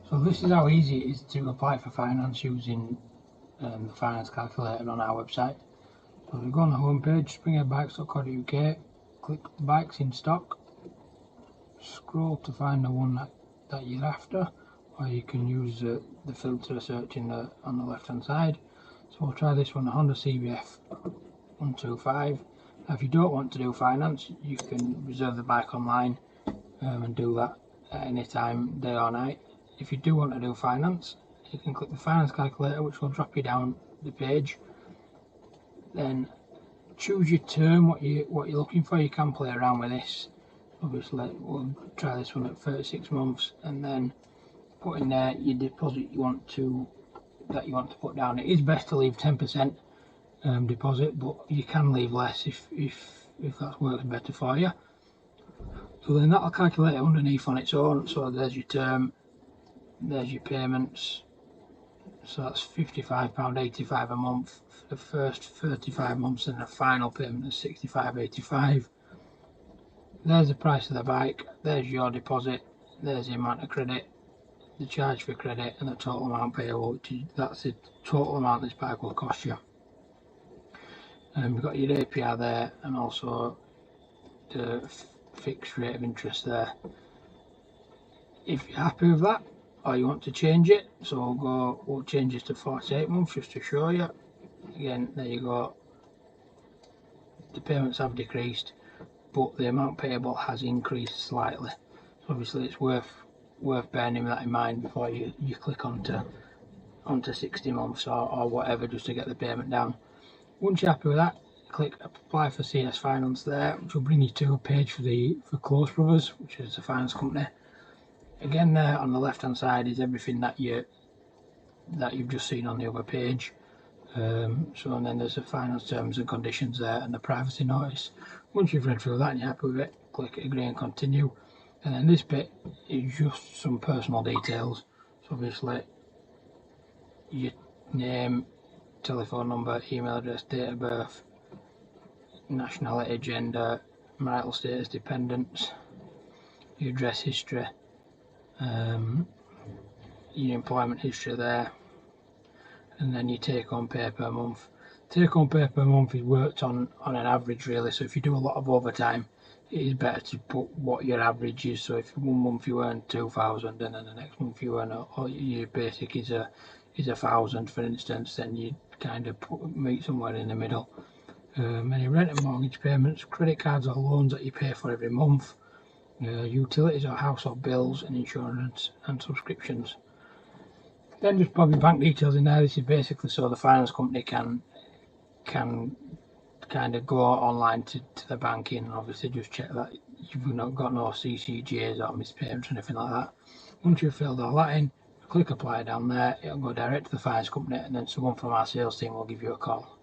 So this is how easy it is to apply for finance using the finance calculator on our website. So if you go on the home page, springbikes.co.uk, click bikes in stock, scroll to find the one that you're after, or you can use the filter search on the left hand side. So we'll try this one, the Honda CBF 125. Now if you don't want to do finance, you can reserve the bike online and do that at any time, day or night. If you do want to do finance, you can click the finance calculator, which will drop you down the page. Then choose your term, what you're looking for. You can play around with this. Obviously, we'll try this one at 36 months, and then put in there your deposit you want to put down. It is best to leave 10% deposit, but you can leave less if that works better for you. So then that'll calculate it underneath on its own. So there's your term, there's your payments. So that's £55.85 a month for the first 35 months, and the final payment is £65.85. There's the price of the bike, there's your deposit, there's the amount of credit, the charge for credit, and the total amount payable. That's the total amount this bike will cost you. And we've got your APR there, and also the fixed rate of interest there. If you're happy with that, or you want to change it, so we'll change this to 48 months just to show you. Again, there you go. The payments have decreased, but the amount payable has increased slightly. So obviously it's worth bearing that in mind before you click onto 60 months or whatever, just to get the payment down. Once you're happy with that, click apply for CS Finance there, which will bring you to a page for Close Brothers, which is the finance company. Again, there on the left hand side is everything that you've just seen on the other page. So and then there's the finance terms and conditions there, and the privacy notice. Once you've read through that and you're happy with it, click agree and continue. And then this bit is just some personal details. So obviously your name, telephone number, email address, date of birth, nationality, gender, marital status, dependents, your address history, your employment history there, and then your take home pay per month. Take home pay per month is worked on an average really, so if you do a lot of overtime, it is better to put what your average is. So if one month you earn 2,000 and then the next month you earn or your basic is 1,000 for instance, then you kind of meet somewhere in the middle. Any rent and mortgage payments, credit cards or loans that you pay for every month, utilities or household bills, and insurance and subscriptions. Then just pop your bank details in there. This is basically so the finance company can kind of go online to the banking and obviously just check that you've not got no CCJs or missed payments or anything like that. Once you've filled all that in, click apply down there, it'll go direct to the finance company, and then someone from our sales team will give you a call.